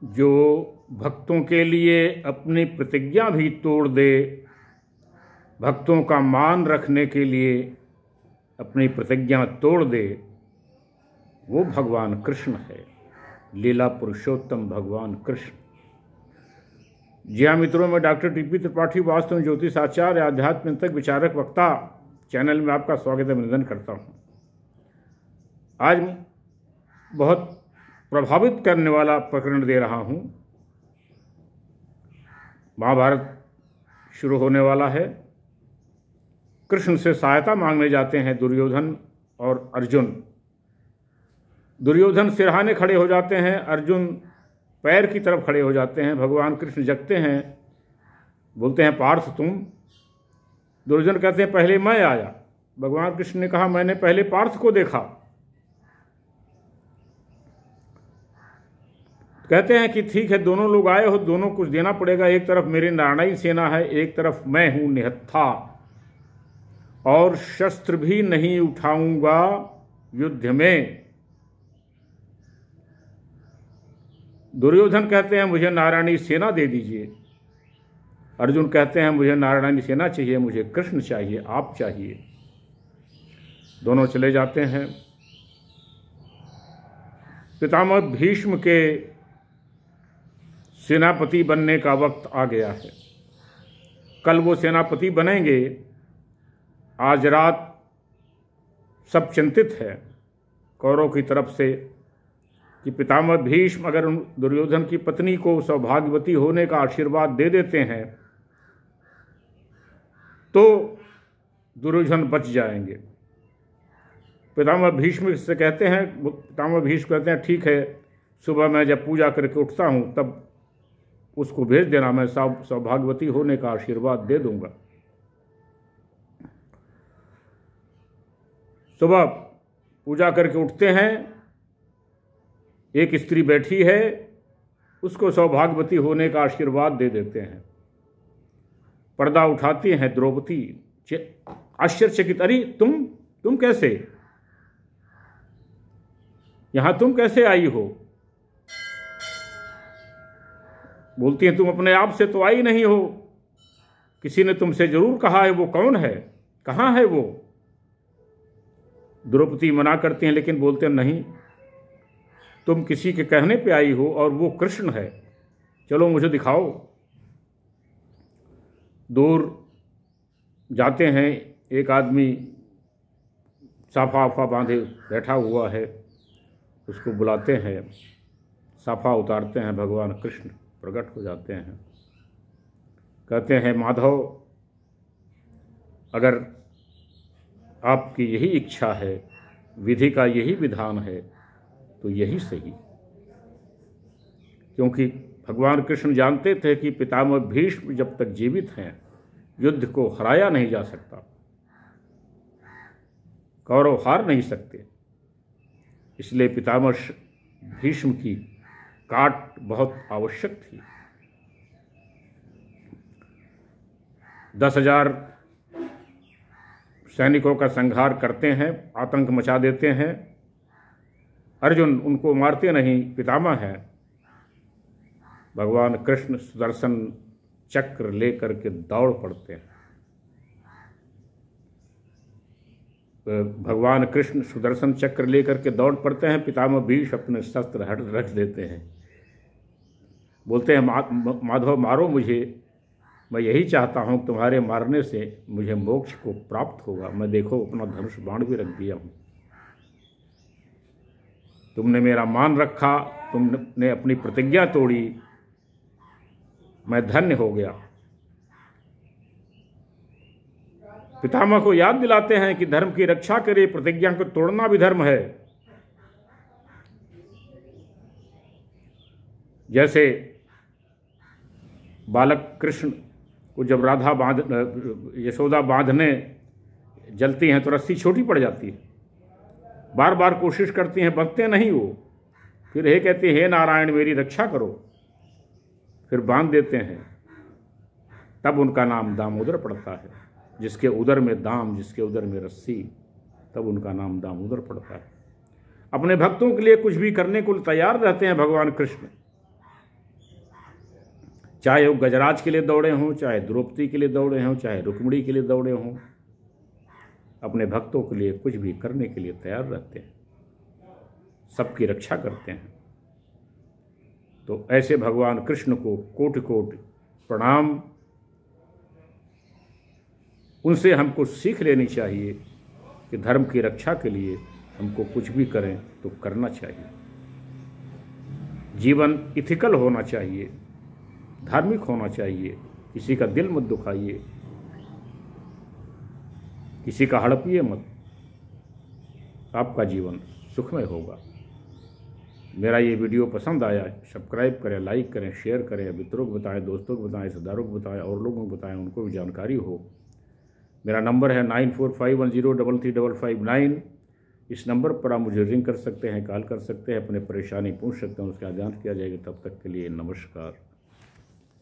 जो भक्तों के लिए अपनी प्रतिज्ञा भी तोड़ दे, भक्तों का मान रखने के लिए अपनी प्रतिज्ञा तोड़ दे, वो भगवान कृष्ण है, लीला पुरुषोत्तम भगवान कृष्ण। जी हाँ मित्रों, मैं डॉक्टर टीपी त्रिपाठी वास्तु में ज्योतिष आचार्य, आध्यात्म चिंतक, विचारक, वक्ता चैनल में आपका स्वागत अभिनंदन करता हूँ। आज बहुत प्रभावित करने वाला प्रकरण दे रहा हूँ। महाभारत शुरू होने वाला है। कृष्ण से सहायता मांगने जाते हैं दुर्योधन और अर्जुन। दुर्योधन सिरहाने खड़े हो जाते हैं, अर्जुन पैर की तरफ खड़े हो जाते हैं। भगवान कृष्ण जगते हैं, बोलते हैं पार्थ तुम। दुर्योधन कहते हैं पहले मैं आया। भगवान कृष्ण ने कहा मैंने पहले पार्थ को देखा। कहते हैं कि ठीक है, दोनों लोग आए हो, दोनों कुछ देना पड़ेगा। एक तरफ मेरी नारायणी सेना है, एक तरफ मैं हूं निहत्था, और शस्त्र भी नहीं उठाऊंगा युद्ध में। दुर्योधन कहते हैं मुझे नारायणी सेना दे दीजिए। अर्जुन कहते हैं मुझे नारायणी सेना चाहिए, मुझे कृष्ण चाहिए, आप चाहिए। दोनों चले जाते हैं। पितामह भीष्म के सेनापति बनने का वक्त आ गया है। कल वो सेनापति बनेंगे। आज रात सब चिंतित है कौरव की तरफ से कि पितामह भीष्म अगर दुर्योधन की पत्नी को सौभाग्यवती होने का आशीर्वाद दे देते हैं तो दुर्योधन बच जाएंगे। पितामह भीष्म से कहते हैं, पितामह भीष्म कहते हैं ठीक है, सुबह मैं जब पूजा करके उठता हूं तब उसको भेज देना, मैं सौभाग्यवती होने का आशीर्वाद दे दूंगा। सुबह पूजा करके उठते हैं, एक स्त्री बैठी है, उसको सौभाग्यवती होने का आशीर्वाद दे देते हैं। पर्दा उठाती हैं द्रौपदी, आश्चर्यचकित, अरे तुम कैसे यहां, तुम कैसे आई हो? बोलती हैं तुम अपने आप से तो आई नहीं हो, किसी ने तुमसे जरूर कहा है। वो कौन है, कहां है वो? द्रौपदी मना करती हैं, लेकिन बोलते हैं नहीं, तुम किसी के कहने पे आई हो और वो कृष्ण है, चलो मुझे दिखाओ। दूर जाते हैं, एक आदमी साफा आफा बांधे बैठा हुआ है, उसको बुलाते हैं, साफा उतारते हैं, भगवान कृष्ण प्रकट हो जाते हैं। कहते हैं माधव, अगर आपकी यही इच्छा है, विधि का यही विधान है, तो यही सही। क्योंकि भगवान कृष्ण जानते थे कि पितामह भीष्म जब तक जीवित हैं युद्ध को हराया नहीं जा सकता, कौरव हार नहीं सकते। इसलिए पितामह भीष्म की काट बहुत आवश्यक थी। 10,000 सैनिकों का संहार करते हैं, आतंक मचा देते हैं। अर्जुन उनको मारते नहीं, पितामह है। भगवान कृष्ण सुदर्शन चक्र लेकर के दौड़ पड़ते हैं। भगवान कृष्ण सुदर्शन चक्र लेकर के दौड़ पड़ते हैं। पितामह भीष्म अपने शस्त्र हट रख देते हैं, बोलते हैं माधव मारो मुझे, मैं यही चाहता हूं, तुम्हारे मारने से मुझे मोक्ष को प्राप्त होगा। मैं देखो अपना धनुष बाण भी रख दिया हूं। तुमने मेरा मान रखा, तुमने अपनी प्रतिज्ञा तोड़ी, मैं धन्य हो गया। पितामह को याद दिलाते हैं कि धर्म की रक्षा करे, प्रतिज्ञा को तोड़ना भी धर्म है। जैसे बालक कृष्ण को जब यशोदा बांधने जलती हैं तो रस्सी छोटी पड़ जाती है, बार बार कोशिश करती हैं, बंधते नहीं वो। फिर हे कहती है हे नारायण मेरी रक्षा करो, फिर बांध देते हैं। तब उनका नाम दामोदर पड़ता है। जिसके उदर में दाम, जिसके उदर में रस्सी, तब उनका नाम दामोदर पड़ता है। अपने भक्तों के लिए कुछ भी करने को तैयार रहते हैं भगवान कृष्ण। चाहे वो गजराज के लिए दौड़े हों, चाहे द्रौपदी के लिए दौड़े हों, चाहे रुक्मिणी के लिए दौड़े हों, अपने भक्तों के लिए कुछ भी करने के लिए तैयार रहते हैं, सबकी रक्षा करते हैं। तो ऐसे भगवान कृष्ण को कोटि कोटि प्रणाम। उनसे हमको सीख लेनी चाहिए कि धर्म की रक्षा के लिए हमको कुछ भी करें तो करना चाहिए। जीवन इथिकल होना चाहिए, धार्मिक होना चाहिए। किसी का दिल मत दुखाइए, किसी का हड़पिए मत, आपका जीवन सुखमय होगा। मेरा ये वीडियो पसंद आया, सब्सक्राइब करें, लाइक करें, शेयर करें, मित्रों को बताएं, दोस्तों को बताएं, रिश्तेदारों को बताएं, और लोगों को बताएं, उनको भी जानकारी हो। मेरा नंबर है 9451035559। इस नंबर पर आप मुझे रिंग कर सकते हैं, कॉल कर सकते हैं, अपने परेशानी पूछ सकते हैं, उसका ध्यान किया जाएगा। तब तक के लिए नमस्कार।